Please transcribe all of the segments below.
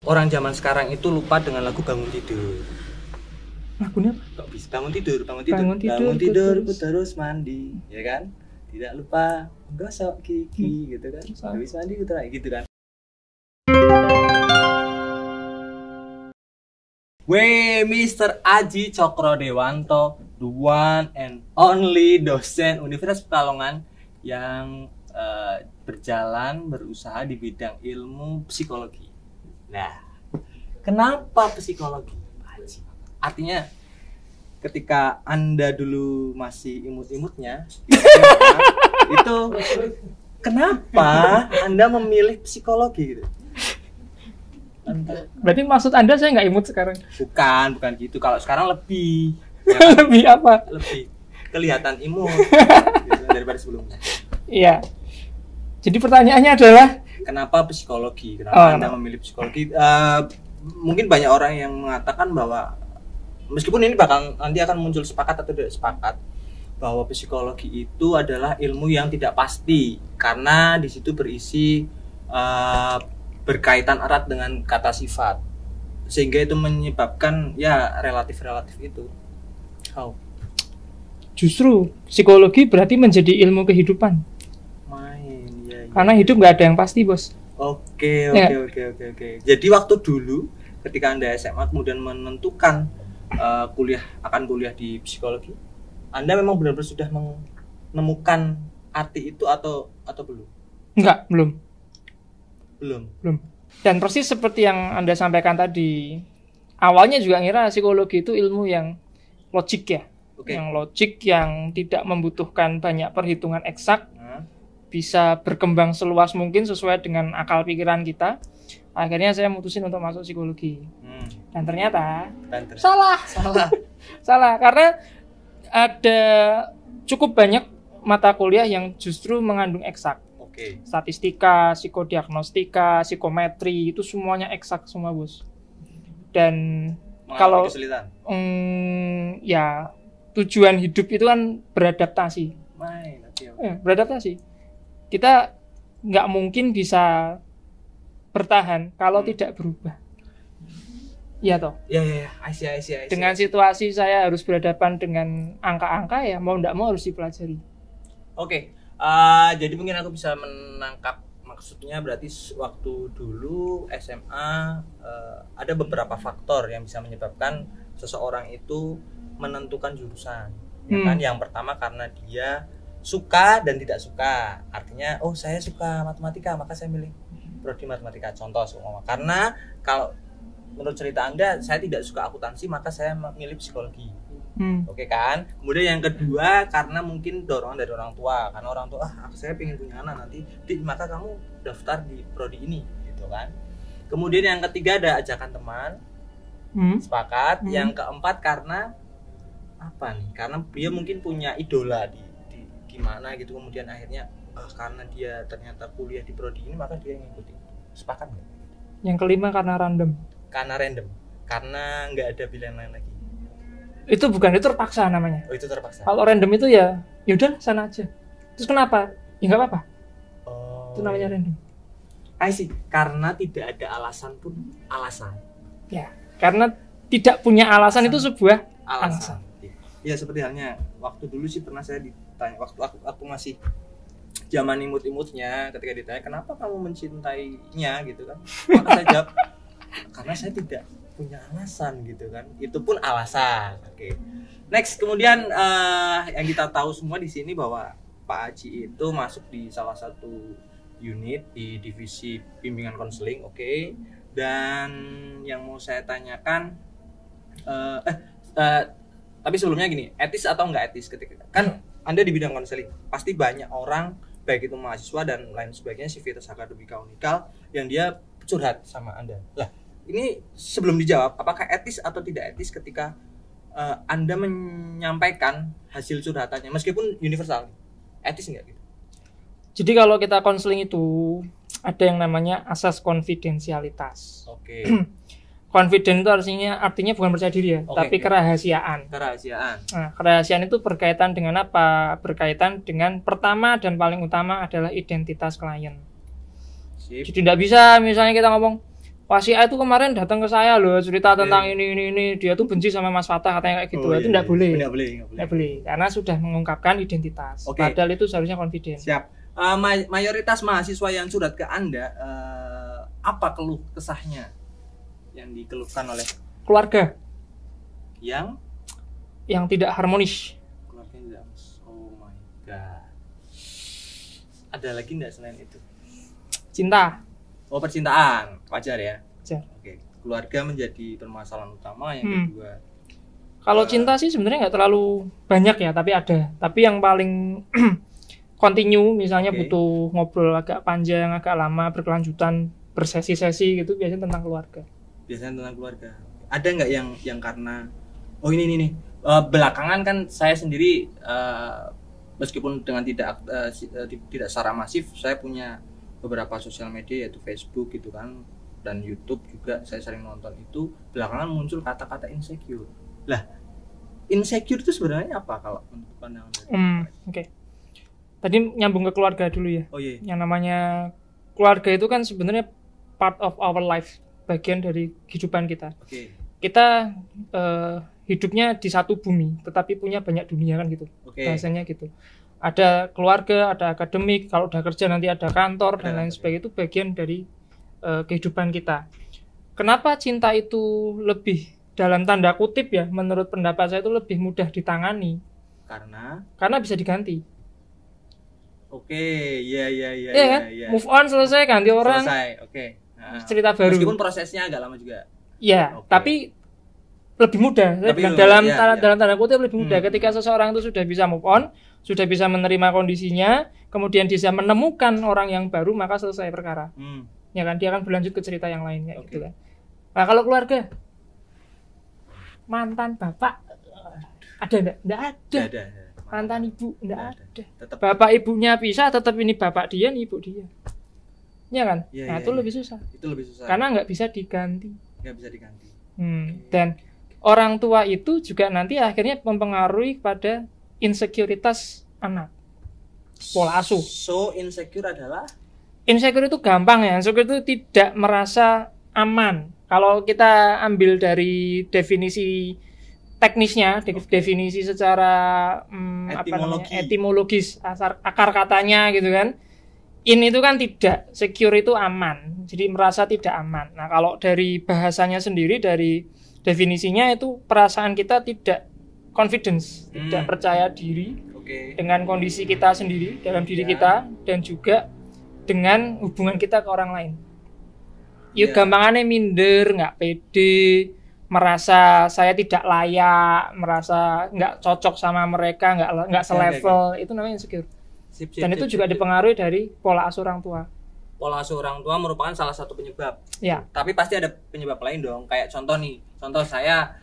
orang zaman sekarang itu lupa dengan lagu Bangun Tidur. Lagunya apa? Kok bisa bangun tidur Bangun tidur, ku terus mandi, ya kan? Tidak lupa gosok gigi gitu kan. Habis mandi gitu kan. Weh, Mr. Aji Cokrodewanto, the one and only dosen Universitas Pekalongan yang berusaha di bidang ilmu psikologi. Nah, kenapa psikologi, Pak Aji? Artinya, ketika Anda dulu masih imut-imutnya, itu kenapa Anda memilih psikologi gitu? Berarti maksud Anda saya nggak imut sekarang? Bukan gitu. Kalau sekarang lebih ya kan? Lebih apa? Lebih kelihatan imut gitu, daripada sebelumnya. Iya. Jadi pertanyaannya adalah kenapa psikologi? Kenapa Anda memilih psikologi? Mungkin banyak orang yang mengatakan bahwa meskipun ini nanti akan muncul sepakat atau tidak sepakat bahwa psikologi itu adalah ilmu yang tidak pasti karena di situ berisi berkaitan erat dengan kata sifat, sehingga itu menyebabkan ya relatif itu. Justru psikologi berarti menjadi ilmu kehidupan. Ya. Karena hidup nggak ada yang pasti, bos. Oke. Jadi waktu dulu ketika Anda SMA kemudian menentukan akan kuliah di psikologi, Anda memang benar-benar sudah menemukan arti itu atau belum? Enggak, belum. Dan persis seperti yang Anda sampaikan tadi, awalnya juga ngira psikologi itu ilmu yang logik ya. Yang logik, yang tidak membutuhkan banyak perhitungan eksak, bisa berkembang seluas mungkin sesuai dengan akal pikiran kita. Akhirnya saya mutusin untuk masuk psikologi. Dan ternyata salah karena ada cukup banyak mata kuliah yang justru mengandung eksak. Statistika, psikodiagnostika, psikometri itu semuanya eksak semua, bos. Dan kalau ya tujuan hidup itu kan beradaptasi. Beradaptasi. Kita nggak mungkin bisa bertahan kalau tidak berubah. Iya toh? Iya. I see. Dengan situasi saya harus berhadapan dengan angka-angka, ya mau nggak mau harus dipelajari. Jadi mungkin aku bisa menangkap maksudnya, berarti waktu dulu SMA ada beberapa faktor yang bisa menyebabkan seseorang itu menentukan jurusan. Ya kan? Yang pertama karena dia suka dan tidak suka. Artinya, saya suka matematika, maka saya milih prodi matematika. Contoh semua. Karena kalau menurut cerita Anda, saya tidak suka akuntansi, maka saya memilih psikologi. Oke kan? Kemudian yang kedua karena mungkin dorongan dari orang tua, karena orang tua saya pengen punya anak nanti, maka kamu daftar di prodi ini, gitu kan? Kemudian yang ketiga ada ajakan teman, sepakat. Yang keempat karena apa nih? Karena dia mungkin punya idola di gimana gitu, kemudian akhirnya karena dia ternyata kuliah di prodi ini maka dia ngikutin. Sepakat nggak? Yang kelima karena random, karena nggak ada pilihan lain lagi. Itu terpaksa namanya. Itu terpaksa. Kalau random itu ya udah sana aja. Terus kenapa? Ya nggak apa-apa. Itu namanya random. I see. Karena tidak ada alasan pun alasan. Ya, karena tidak punya alasan itu sebuah alasan. Ya seperti halnya waktu dulu sih pernah saya ditanya, waktu aku masih zaman imut-imutnya, ketika ditanya kenapa kamu mencintainya gitu kan, maka saya jawab karena saya tidak punya alasan gitu kan. Itu pun alasan. Next, kemudian yang kita tahu semua di sini bahwa Pak Aji itu masuk di salah satu unit di divisi bimbingan konseling. Dan yang mau saya tanyakan tapi sebelumnya gini, etis atau enggak etis ketika kan Anda di bidang konseling, pasti banyak orang baik itu mahasiswa dan lain sebagainya, sivitas akademika unikal yang dia curhat sama Anda. Lah, ini sebelum dijawab, apakah etis atau tidak etis ketika Anda menyampaikan hasil curhatannya meskipun universal? Etis enggak gitu? Jadi kalau kita konseling itu ada yang namanya asas konfidensialitas. Confident itu artinya bukan percaya diri ya, tapi kerahasiaan. Nah, kerahasiaan itu berkaitan dengan apa? Berkaitan dengan pertama dan paling utama adalah identitas klien. Jadi tidak bisa misalnya kita ngomong, Wah si A itu kemarin datang ke saya loh cerita tentang ini dia tuh benci sama Mas Fatah katanya kayak gitu. Itu enggak boleh. Enggak boleh. Karena sudah mengungkapkan identitas. Padahal itu seharusnya confident. Siap. Mayoritas mahasiswa yang surat ke Anda apa keluh kesahnya yang dikeluhkan oleh keluarga yang tidak harmonis. Keluarga tidak. Oh my god. Ada lagi enggak selain itu? Cinta. Oh, percintaan, wajar ya. Wajar. Oke, keluarga menjadi permasalahan utama. Yang kedua, kalau cinta sih sebenarnya nggak terlalu banyak ya, tapi ada. Tapi yang paling continue, misalnya butuh ngobrol agak panjang, agak lama, berkelanjutan, bersesi-sesi gitu, biasanya tentang keluarga. Biasanya tentang keluarga. Ada nggak yang karena, oh ini nih, belakangan kan saya sendiri, meskipun dengan tidak secara masif, saya punya beberapa sosial media yaitu Facebook gitu kan, dan YouTube juga saya sering nonton itu. Belakangan muncul kata-kata insecure. Lah, insecure itu sebenarnya apa kalau menurut pandangan dari Oke. Tadi nyambung ke keluarga dulu ya. Oh iya. Yang namanya keluarga itu kan sebenarnya part of our life, bagian dari kehidupan kita. Oke. Kita hidupnya di satu bumi, tetapi punya banyak dunia kan gitu. Bahasanya gitu. Ada keluarga, ada akademik, kalau udah kerja nanti ada kantor dan lain sebagainya. Itu bagian dari kehidupan kita. Kenapa cinta itu lebih, dalam tanda kutip ya, menurut pendapat saya itu lebih mudah ditangani? Karena bisa diganti. Iya kan? Move on, selesai, ganti orang. Cerita baru. Meskipun prosesnya agak lama juga. Iya, tapi lebih mudah. Dalam tanda kutip lebih mudah. Ketika seseorang itu sudah bisa move on, sudah bisa menerima kondisinya, kemudian bisa menemukan orang yang baru, maka selesai perkara. Ya kan, dia akan berlanjut ke cerita yang lain kayak gitu kan. Nah, kalau keluarga, mantan bapak ada enggak? Enggak ada. Mantan ibu enggak ada. Tetap. Bapak ibunya pisah, tetap ini bapak dia, ini ibu dia. Ya kan? Itu lebih susah. Itu lebih susah. Karena enggak bisa diganti. Okay. Dan orang tua itu juga nanti akhirnya mempengaruhi pada insekuritas anak, pola asuh. So insecure adalah? Insecure itu gampang ya. Insecure itu tidak merasa aman. Kalau kita ambil dari definisi teknisnya, definisi secara etimologis, akar katanya gitu kan. Itu kan tidak, secure itu aman. Jadi merasa tidak aman. Nah, kalau dari bahasanya sendiri, dari definisinya itu perasaan kita tidak confidence, tidak percaya diri dengan kondisi kita sendiri, dalam diri kita, dan juga dengan hubungan kita ke orang lain. Gampangannya minder, nggak pede, merasa saya tidak layak, merasa nggak cocok sama mereka, nggak selevel, itu namanya insecure. Dan itu juga dipengaruhi dari pola asuh orang tua. Pola asuh orang tua merupakan salah satu penyebab. Ya. Tapi pasti ada penyebab lain dong. Kayak contoh saya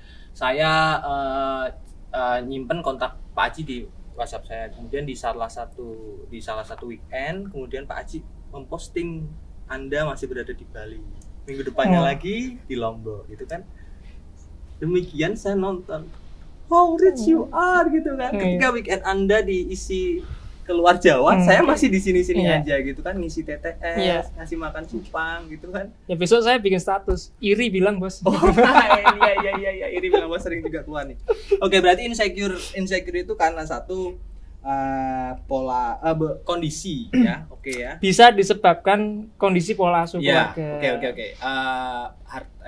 nyimpen kontak Pak Haji di WhatsApp saya. Kemudian di salah satu weekend, kemudian Pak Haji memposting Anda masih berada di Bali. Minggu depannya lagi di Lombok, gitu kan. Demikian saya nonton. How rich you are, gitu kan. Ketika weekend Anda diisi keluar Jawa, saya masih di sini-sini aja gitu kan, ngisi TTS, ngasih makan cupang gitu kan. Ya besok saya bikin status, iri bilang bos. Iya, iri bilang bos sering juga keluar nih. Oke, berarti insecure itu karena satu pola kondisi ya. Oke ya. Bisa disebabkan kondisi pola asuh keluarga. Oke.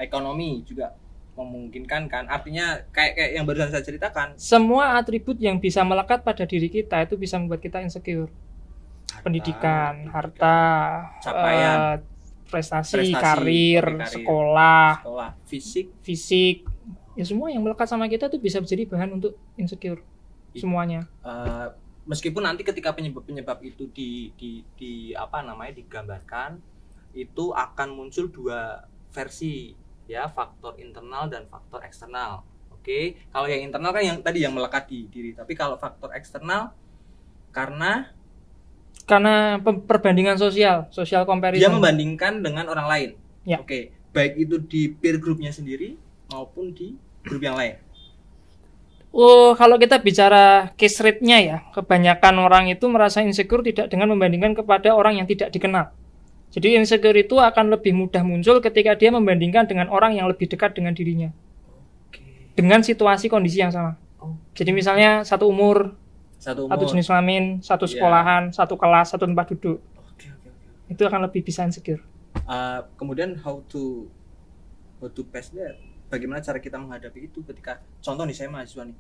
Ekonomi juga memungkinkan kan, artinya kayak yang barusan saya ceritakan, semua atribut yang bisa melekat pada diri kita itu bisa membuat kita insecure. Pendidikan, harta, capaian, prestasi, karir, sekolah, fisik, ya semua yang melekat sama kita itu bisa menjadi bahan untuk insecure semuanya. Meskipun nanti ketika penyebab itu digambarkan, itu akan muncul dua versi. Ya, faktor internal dan faktor eksternal. Oke, kalau yang internal kan yang tadi yang melekat di diri, tapi kalau faktor eksternal karena perbandingan sosial comparison. Dia membandingkan dengan orang lain. Ya. Oke, baik itu di peer groupnya sendiri maupun di grup yang lain. Kalau kita bicara case rate-nya ya, kebanyakan orang itu merasa insecure tidak dengan membandingkan kepada orang yang tidak dikenal. Jadi insecure itu akan lebih mudah muncul ketika dia membandingkan dengan orang yang lebih dekat dengan dirinya. Dengan situasi kondisi yang sama. Jadi misalnya satu umur, satu jenis kelamin, satu sekolahan, satu kelas, satu tempat duduk. Itu akan lebih bisa insecure. Kemudian how to pass that? Bagaimana cara kita menghadapi itu ketika contoh nih saya mahasiswa nih,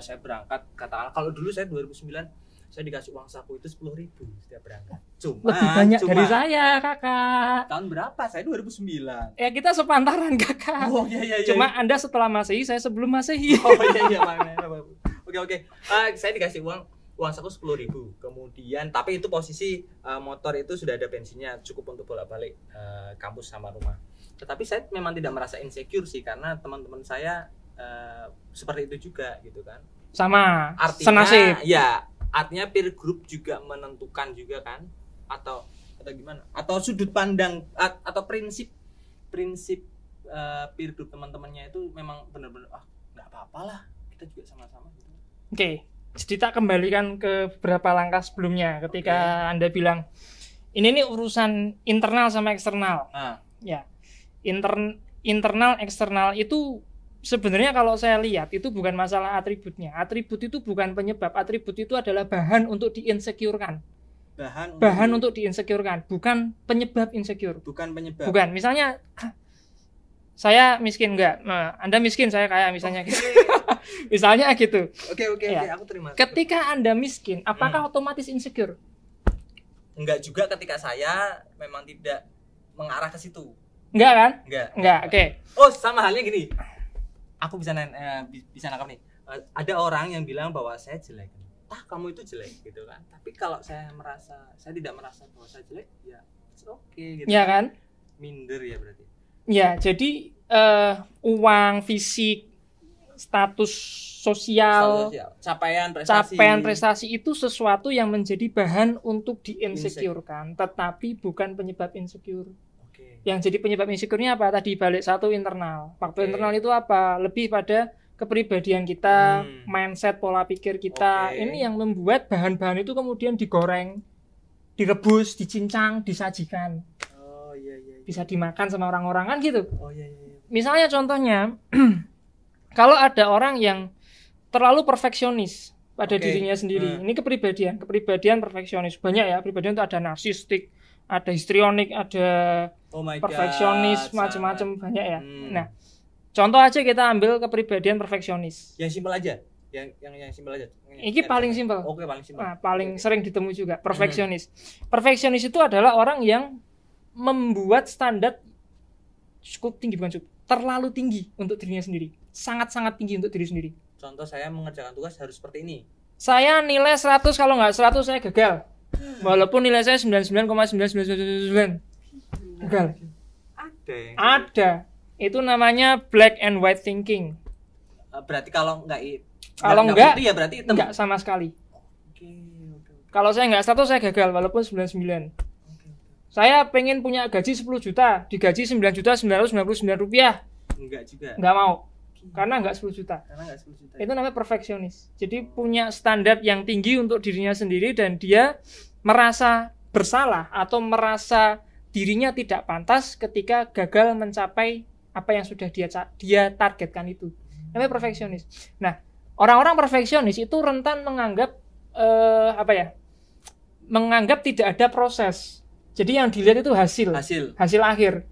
saya berangkat katakanlah kalau dulu saya 2009 saya dikasih uang saku itu 10.000 setiap berangkat. Lebih banyak dari saya, Kakak. Tahun berapa? Saya 2009. Ya kita sepantaran, Kakak. Oh iya. Cuma Anda setelah Masehi, saya sebelum Masehi. Oh iya. Oke. Saya dikasih uang saku 10.000. Kemudian tapi itu posisi motor itu sudah ada bensinnya, cukup untuk bolak-balik kampus sama rumah. Tetapi saya memang tidak merasa insecure sih karena teman-teman saya seperti itu juga gitu kan. Sama. Artinya senasib. Ya, artinya peer group juga menentukan juga kan atau gimana? Atau sudut pandang atau prinsip peer group teman-temannya itu memang benar-benar enggak apa-apalah, kita juga sama-sama gitu. Oke. Jadi tak kembalikan ke beberapa langkah sebelumnya ketika Anda bilang ini nih urusan internal sama eksternal. Ya. Internal eksternal itu sebenarnya kalau saya lihat itu bukan masalah atributnya. Atribut itu bukan penyebab. Atribut itu adalah bahan untuk diinsecurekan. Bahan untuk diinsecurekan, bukan penyebab insecure. Bukan penyebab. Bukan. Misalnya saya miskin enggak? Nah, Anda miskin, saya kaya misalnya gitu. Misalnya gitu. Oke, aku terima. Ketika Anda miskin, apakah otomatis insecure? Enggak juga ketika saya memang tidak mengarah ke situ. Enggak kan? Enggak. Oke. Oh, sama halnya gini. Aku bisa nangkap nih. Ada orang yang bilang bahwa saya jelek. Kamu itu jelek gitu kan. Tapi kalau saya tidak merasa bahwa saya jelek, ya oke gitu. Ya kan? Minder ya berarti. Ya, jadi uang, fisik, status sosial, capaian prestasi itu sesuatu yang menjadi bahan untuk di-insecurekan, tetapi bukan penyebab insecure. Yang jadi penyebab insecure-nya apa? Tadi balik satu internal. Faktor internal itu apa? Lebih pada kepribadian kita, mindset, pola pikir kita. Ini yang membuat bahan-bahan itu kemudian digoreng, direbus, dicincang, disajikan. Oh iya. Bisa dimakan sama orang-orang kan gitu. Oh iya. Misalnya contohnya kalau ada orang yang terlalu perfeksionis pada dirinya sendiri. Ini kepribadian perfeksionis. Banyak ya, kepribadian itu ada narsistik, ada histrionik, ada perfeksionis, macam-macam banyak ya. Nah, contoh aja kita ambil kepribadian perfeksionis. Yang simpel aja. Yang simpel aja. Ini paling simpel. Oke, paling simpel. Nah, paling sering ditemui juga perfeksionis. Perfeksionis itu adalah orang yang membuat standar cukup tinggi, bukan cukup, terlalu tinggi untuk dirinya sendiri. Sangat-sangat tinggi untuk diri sendiri. Contoh saya mengerjakan tugas harus seperti ini. Saya nilai 100, kalau nggak 100 saya gagal. Walaupun nilai saya 99,9999. Gagal. Ada. Itu namanya black and white thinking. Berarti kalau enggak ya berarti enggak sama sekali. Kalau saya enggak 100 saya gagal walaupun 99. Saya pengen punya gaji 10 juta, digaji 9.999 rupiah. Enggak juga. Enggak mau. Karena enggak 10 juta. Itu namanya perfeksionis. Jadi punya standar yang tinggi untuk dirinya sendiri dan dia merasa bersalah atau merasa dirinya tidak pantas ketika gagal mencapai apa yang sudah dia targetkan itu. Namanya perfeksionis. Nah, orang-orang perfeksionis itu rentan menganggap menganggap tidak ada proses. Jadi yang dilihat itu hasil akhir.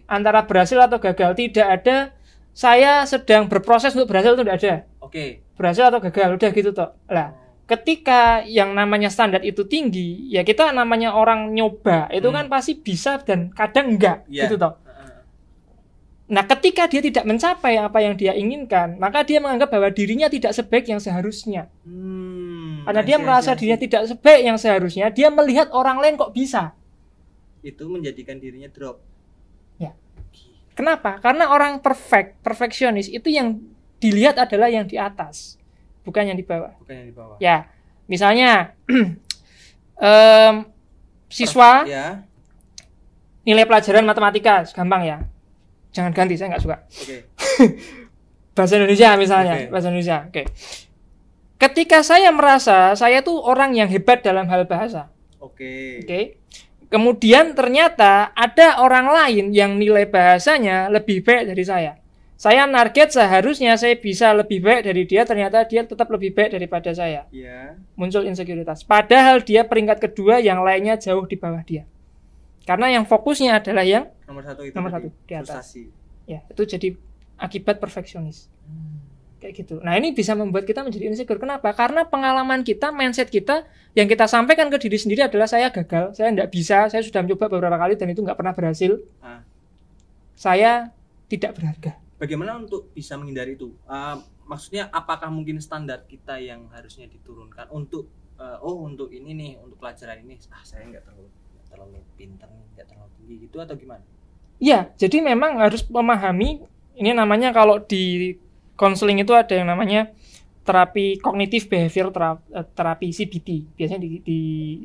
Antara berhasil atau gagal, tidak ada saya sedang berproses untuk berhasil itu tidak ada. Berhasil atau gagal udah gitu toh. Lah, ketika yang namanya standar itu tinggi, ya kita namanya orang nyoba itu kan pasti bisa dan kadang enggak gitu toh. Nah, ketika dia tidak mencapai apa yang dia inginkan, maka dia menganggap bahwa dirinya tidak sebaik yang seharusnya. Karena dia merasa dirinya tidak sebaik yang seharusnya, dia melihat orang lain kok bisa. Itu menjadikan dirinya drop. Ya. Kenapa? Karena orang perfeksionis itu yang dilihat adalah yang di atas, bukan yang di bawah. Ya, misalnya siswa nilai pelajaran matematika gampang ya. Jangan ganti, saya nggak suka. Bahasa Indonesia misalnya, bahasa Indonesia. Ketika saya merasa saya tuh orang yang hebat dalam hal bahasa. Kemudian ternyata ada orang lain yang nilai bahasanya lebih baik dari saya. Saya target seharusnya saya bisa lebih baik dari dia, ternyata dia tetap lebih baik daripada saya. Yeah. Muncul insekuritas. Padahal dia peringkat kedua, yang lainnya jauh di bawah dia. Karena yang fokusnya adalah yang nomor satu di atas. Frustasi. Ya, itu jadi akibat perfeksionis. Kayak gitu. Nah, ini bisa membuat kita menjadi insecure. Kenapa? Karena pengalaman kita, mindset kita yang kita sampaikan ke diri sendiri adalah saya gagal, saya tidak bisa, saya sudah mencoba beberapa kali dan itu nggak pernah berhasil. Saya tidak berharga. Bagaimana untuk bisa menghindari itu? Maksudnya apakah mungkin standar kita yang harusnya diturunkan untuk untuk ini nih, untuk pelajaran ini saya nggak terlalu pintar, nggak terlalu tinggi gitu atau gimana? Iya, jadi memang harus memahami, ini namanya kalau di konseling itu ada yang namanya terapi kognitif behavior terapi CBT. Biasanya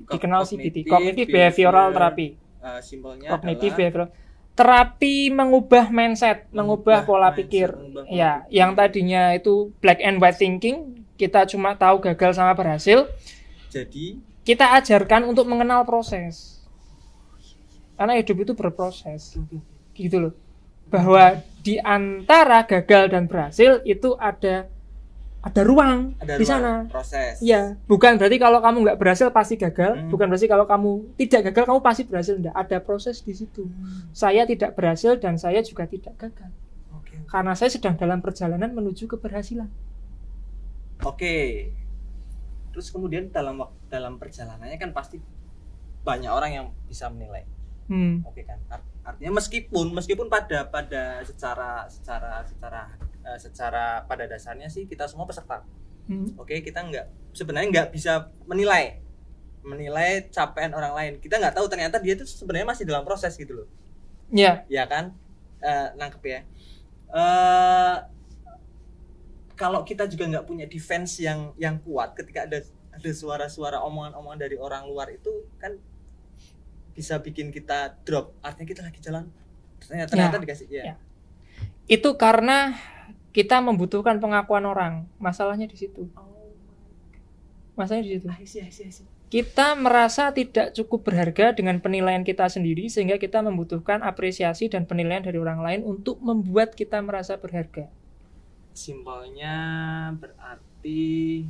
dikenal CBT, Cognitive Behavioral Therapy. Simpelnya Cognitive Behavioral terapi mengubah mindset, mengubah pola pikir. Ya, yang tadinya itu black and white thinking, kita cuma tahu gagal sama berhasil. Jadi kita ajarkan untuk mengenal proses. Karena hidup itu berproses. Gitu loh. Bahwa di antara gagal dan berhasil itu ada ruang di sana. Proses. Iya, bukan berarti kalau kamu nggak berhasil pasti gagal, bukan berarti kalau kamu tidak gagal kamu pasti berhasil, enggak. Ada proses di situ. Saya tidak berhasil dan saya juga tidak gagal. Karena saya sedang dalam perjalanan menuju keberhasilan. Oke. Terus kemudian dalam perjalanannya kan pasti banyak orang yang bisa menilai. Oke kan. Artinya meskipun pada secara pada dasarnya sih kita semua peserta. Oke, kita sebenarnya nggak bisa menilai capaian orang lain. Kita nggak tahu ternyata dia itu sebenarnya masih dalam proses gitu loh. Iya. Ya kan? Nangkep ya. Kalau kita juga nggak punya defense yang kuat ketika ada suara-suara omongan-omongan dari orang luar itu kan bisa bikin kita drop. Artinya kita lagi jalan ternyata dikasih ya. Itu karena kita membutuhkan pengakuan orang. Masalahnya di situ. Masalahnya di situ. Kita merasa tidak cukup berharga dengan penilaian kita sendiri sehingga kita membutuhkan apresiasi dan penilaian dari orang lain untuk membuat kita merasa berharga. Simpelnya berarti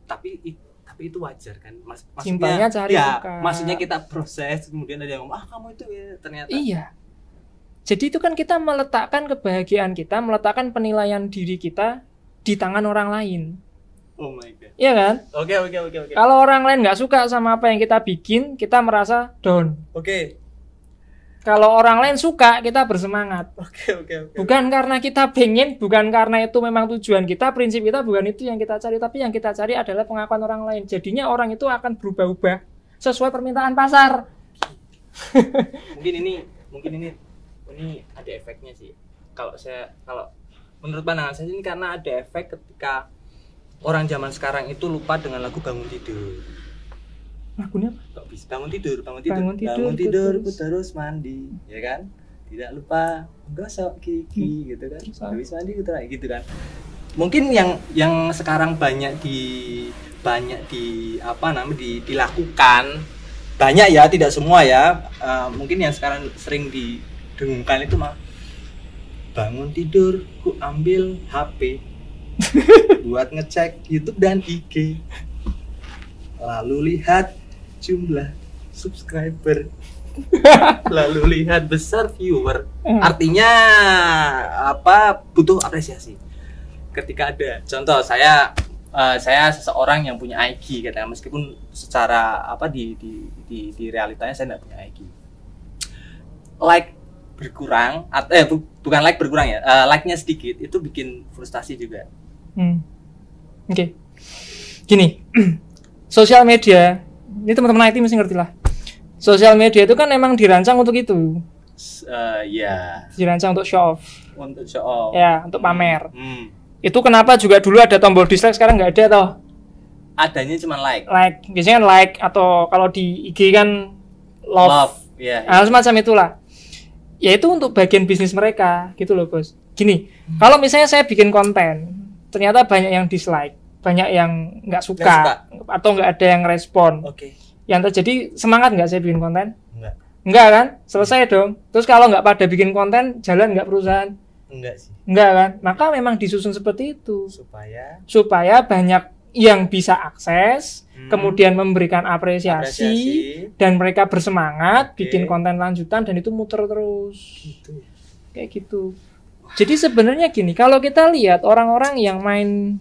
tapi itu wajar kan, maksudnya cari bukan. Maksudnya kita proses kemudian ada yang ngomong kamu itu ya ternyata. Iya. Jadi itu kan kita meletakkan kebahagiaan kita, meletakkan penilaian diri kita di tangan orang lain. Oh my god. Iya kan? Oke. Kalau orang lain nggak suka sama apa yang kita bikin, kita merasa down. Oke. Kalau orang lain suka, kita bersemangat. Oke. Bukan karena kita pengen, bukan karena itu memang tujuan kita, prinsip kita bukan itu yang kita cari, tapi yang kita cari adalah pengakuan orang lain. Jadinya orang itu akan berubah-ubah sesuai permintaan pasar. Mungkin ini ada efeknya sih. Kalau menurut pandangan saya ini karena ada efek ketika orang zaman sekarang itu lupa dengan lagu Bangun Tidur. Lagunya apa? Kok bisa bangun tidur, ku terus mandi, ya kan? Tidak lupa gosok gigi, gitu kan? Habis mandi gitu kan? Mungkin yang sekarang banyak dilakukan, banyak ya, tidak semua ya. Mungkin yang sekarang sering didengungkan itu mah bangun tidur, ku ambil HP buat ngecek YouTube dan IG, lalu lihat jumlah subscriber, lalu lihat besar viewer. Artinya butuh apresiasi. Ketika ada contoh saya seseorang yang punya IG katakan, meskipun secara di realitanya saya tidak punya IG, like berkurang bukan like berkurang ya, like-nya sedikit itu bikin frustasi juga. Oke. Gini, sosial media ini teman-teman IT mesti ngerti lah. Sosial media itu kan memang dirancang untuk itu. Dirancang untuk show off. Untuk show off. Ya, untuk pamer. Itu kenapa juga dulu ada tombol dislike, sekarang nggak ada toh? Adanya cuma like. Biasanya kan like, atau kalau di IG kan love. Nah, semacam itulah. Ya itu untuk bagian bisnis mereka, gitu loh bos. Gini, kalau misalnya saya bikin konten, ternyata banyak yang dislike, banyak yang nggak suka, atau nggak ada yang respon. Yang terjadi semangat nggak saya bikin konten? Enggak. Enggak kan? Selesai dong. Terus kalau nggak pada bikin konten, jalan nggak perusahaan? Enggak sih. Enggak kan? Maka memang disusun seperti itu. Supaya banyak yang bisa akses, kemudian memberikan apresiasi, dan mereka bersemangat bikin konten lanjutan dan itu muter terus. Gitu. Kayak gitu. Jadi sebenarnya gini, kalau kita lihat orang-orang yang main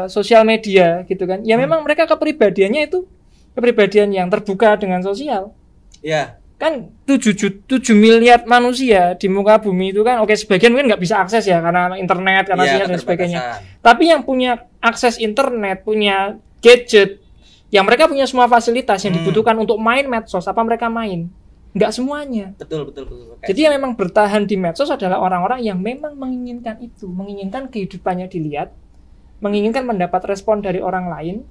sosial media gitu kan, ya memang mereka kepribadiannya itu kepribadian yang terbuka dengan sosial. Ya. Kan 7 miliar manusia di muka bumi itu kan, oke sebagian mungkin nggak bisa akses ya karena internet, karena sinyal dan sebagainya. Tapi yang punya akses internet, punya gadget, yang mereka punya semua fasilitas yang dibutuhkan untuk main medsos, apa mereka main? Nggak semuanya. Betul. Jadi yang memang bertahan di medsos adalah orang-orang yang memang menginginkan itu, menginginkan kehidupannya dilihat, menginginkan mendapat respon dari orang lain.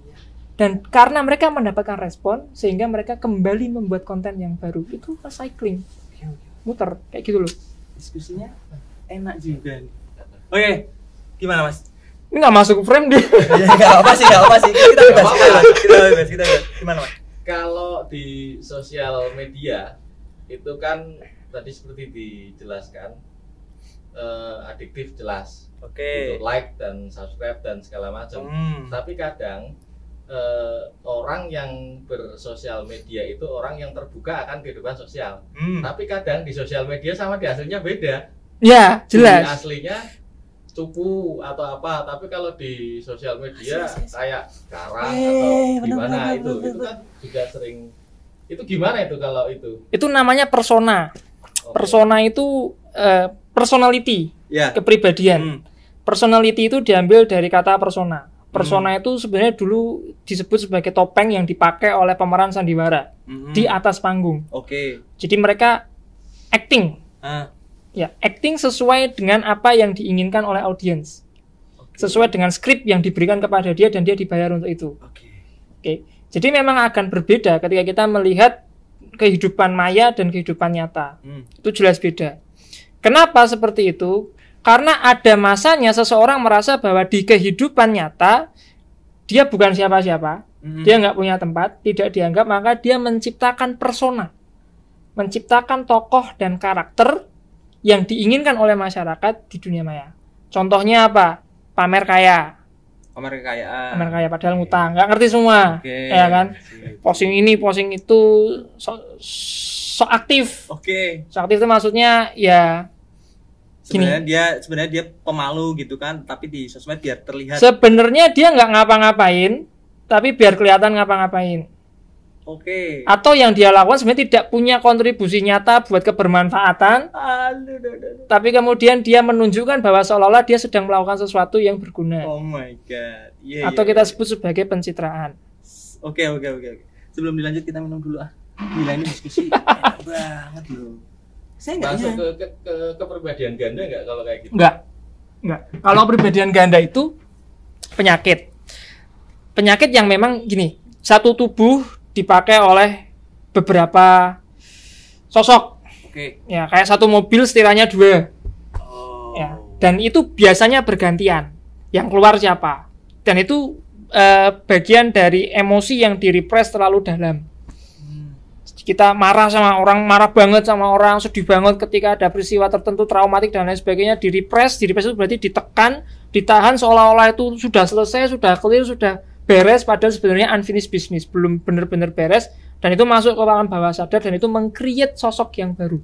Dan karena mereka mendapatkan respon, sehingga mereka kembali membuat konten yang baru. Itu recycling, muter, kayak gitu loh. Diskusinya enak juga. Oke, gimana Mas? Ini nggak masuk frame dia. Nggak apa sih. Kita bebas. Gimana Mas? Kalau di sosial media itu kan tadi seperti dijelaskan, adiktif jelas. Oke. Untuk like dan subscribe dan segala macam. Tapi kadang orang yang bersosial media itu orang yang terbuka akan kehidupan sosial. Tapi kadang di sosial media sama di aslinya beda. Ya, jelas. Di aslinya cupu atau apa, tapi kalau di sosial media kayak garang atau gimana itu kan juga sering. Itu gimana itu kalau itu? Itu namanya persona. Persona itu personality, kepribadian. Personality itu diambil dari kata persona. Persona itu sebenarnya dulu disebut sebagai topeng yang dipakai oleh pemeran sandiwara di atas panggung. Jadi mereka acting, ya acting sesuai dengan apa yang diinginkan oleh audiens, sesuai dengan skrip yang diberikan kepada dia dan dia dibayar untuk itu. Jadi memang akan berbeda ketika kita melihat kehidupan maya dan kehidupan nyata. Itu jelas beda. Kenapa seperti itu? Karena ada masanya seseorang merasa bahwa di kehidupan nyata dia bukan siapa-siapa, dia nggak punya tempat, tidak dianggap, maka dia menciptakan persona, menciptakan tokoh dan karakter yang diinginkan oleh masyarakat di dunia maya. Contohnya apa? Pamer kaya. Pamer padahal ngutang, nggak ngerti semua, ya kan? Posting ini, posting itu, so aktif. So aktif itu maksudnya ya. Sebenarnya dia pemalu gitu kan, tapi di sosmed biar terlihat. Sebenarnya dia nggak ngapa-ngapain, tapi biar kelihatan ngapa-ngapain. Atau yang dia lakukan sebenarnya tidak punya kontribusi nyata buat kebermanfaatan. Tapi kemudian dia menunjukkan bahwa seolah-olah dia sedang melakukan sesuatu yang berguna. Oh my god. Atau kita sebut sebagai pencitraan. Oke. Sebelum dilanjut kita minum dulu ah. Gila ini diskusi enak banget loh. Saya masuk ke kepribadian ganda nggak kalau kayak gitu? Nggak. Kalau kepribadian ganda itu penyakit yang memang gini, satu tubuh dipakai oleh beberapa sosok. Ya, kayak satu mobil setiranya 2. Ya, dan itu biasanya bergantian. Yang keluar siapa? Dan itu bagian dari emosi yang direpress terlalu dalam. Kita marah sama orang, marah banget sama orang, sedih banget ketika ada peristiwa tertentu traumatik dan lain sebagainya, direpress itu berarti ditekan, ditahan seolah-olah itu sudah selesai, sudah clear, sudah beres, padahal sebenarnya unfinished business, belum benar-benar beres, dan itu masuk ke alam bawah sadar dan itu meng-create sosok yang baru.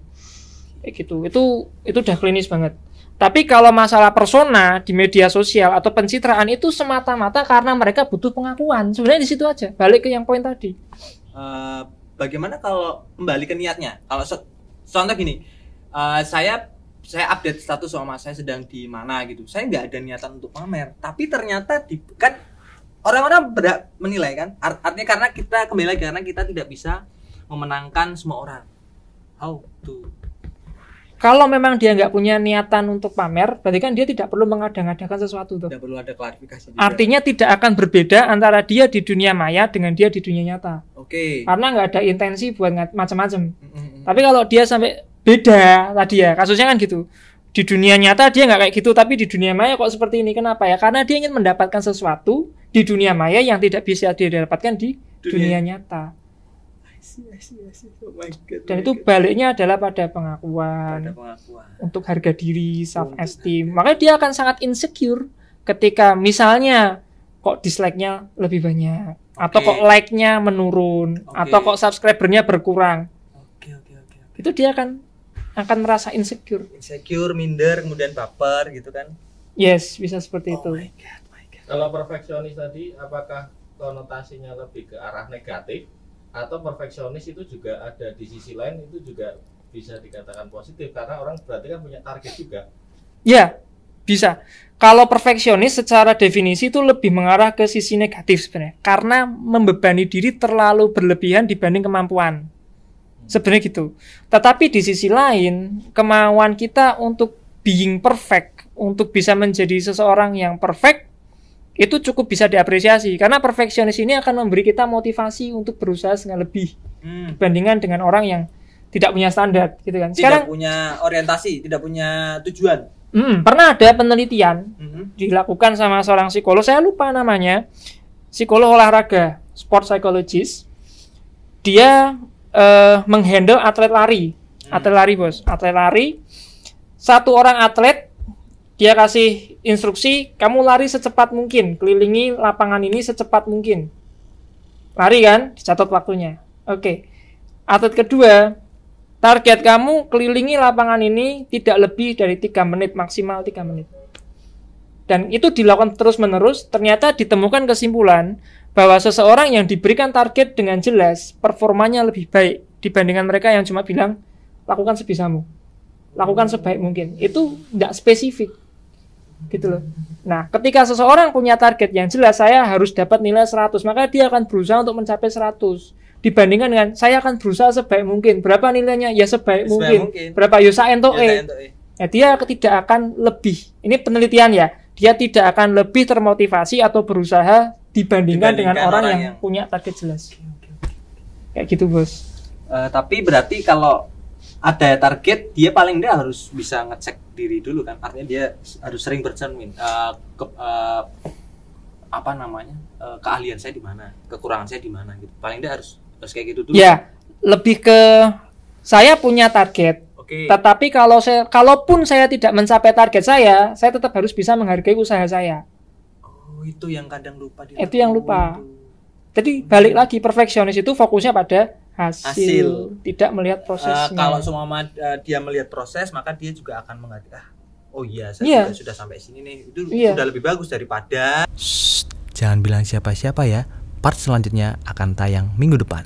Kayak gitu. Itu udah klinis banget. Tapi kalau masalah persona di media sosial atau pencitraan itu semata-mata karena mereka butuh pengakuan. Sebenarnya di situ aja. Balik ke yang poin tadi. Bagaimana kalau kembali ke niatnya? Kalau contoh gini, saya update status sama saya sedang di mana gitu. Saya nggak ada niatan untuk pamer, tapi ternyata kan orang-orang menilai kan. Artinya karena kita kembali lagi karena kita tidak bisa memenangkan semua orang. How to? Kalau memang dia nggak punya niatan untuk pamer, berarti kan dia tidak perlu mengadang-adakan sesuatu tuh. Tidak perlu ada klarifikasi juga. Artinya tidak akan berbeda antara dia di dunia maya dengan dia di dunia nyata. Karena nggak ada intensi buat macam-macam. Tapi kalau dia sampai beda tadi ya, kasusnya kan gitu. Di dunia nyata dia nggak kayak gitu, tapi di dunia maya kok seperti ini. Kenapa ya? Karena dia ingin mendapatkan sesuatu di dunia maya yang tidak bisa dia dapatkan di dunia nyata. Oh my God. Dan itu baliknya adalah pada pengakuan. Untuk harga diri, self esteem. Makanya dia akan sangat insecure ketika misalnya kok dislike-nya lebih banyak, atau kok like-nya menurun, atau kok subscriber-nya berkurang. Itu dia akan merasa insecure, minder, kemudian baper gitu kan. Yes, bisa seperti itu. My God. Kalau perfeksionis tadi, apakah konotasinya lebih ke arah negatif, atau perfeksionis itu juga ada di sisi lain, itu juga bisa dikatakan positif karena orang berarti kan punya target juga? Ya, bisa. Kalau perfeksionis secara definisi itu lebih mengarah ke sisi negatif sebenarnya, karena membebani diri terlalu berlebihan dibanding kemampuan. Sebenarnya gitu. Tetapi di sisi lain, kemauan kita untuk being perfect, untuk bisa menjadi seseorang yang perfect, itu cukup bisa diapresiasi. Karena perfeksionis ini akan memberi kita motivasi untuk berusaha dengan lebih dibandingkan dengan orang yang tidak punya standar, gitu kan. Sekarang tidak punya orientasi, tidak punya tujuan. Pernah ada penelitian dilakukan sama seorang psikolog, saya lupa namanya, psikolog olahraga, sport psychologist. Dia menghandle atlet lari, atlet lari. Satu orang atlet, dia kasih instruksi, kamu lari secepat mungkin, kelilingi lapangan ini secepat mungkin. Lari kan, dicatat waktunya. Oke. Atlet kedua, target kamu kelilingi lapangan ini tidak lebih dari 3 menit, maksimal 3 menit. Dan itu dilakukan terus-menerus, ternyata ditemukan kesimpulan bahwa seseorang yang diberikan target dengan jelas, performanya lebih baik dibandingkan mereka yang cuma bilang, lakukan sebisamu, lakukan sebaik mungkin. Itu tidak spesifik, gitu loh. Nah, ketika seseorang punya target yang jelas, saya harus dapat nilai 100, maka dia akan berusaha untuk mencapai 100. Dibandingkan dengan saya akan berusaha sebaik mungkin. Berapa nilainya? Ya sebaik mungkin. Berapa yusa entoe? Ya, dia tidak akan lebih. Ini penelitian ya. Dia tidak akan lebih termotivasi atau berusaha dibandingkan dengan orang yang punya target jelas. Kayak gitu, Bos. Tapi berarti kalau ada target, dia paling tidak harus bisa ngecek diri dulu kan. Artinya dia harus sering bercermin. Keahlian saya di mana, kekurangan saya di mana gitu. Paling tidak harus kayak gitu dulu. Ya, lebih ke saya punya target. Tetapi kalaupun saya tidak mencapai target saya tetap harus bisa menghargai usaha saya. Oh, itu yang kadang lupa. Itu yang lupa. Jadi balik lagi, perfeksionis itu fokusnya pada hasil. Tidak melihat prosesnya. Kalau semua dia melihat proses, maka dia juga akan menghargai. Oh iya, saya sudah sampai sini nih. Itu sudah lebih bagus daripada. Jangan bilang siapa-siapa ya. Part selanjutnya akan tayang minggu depan.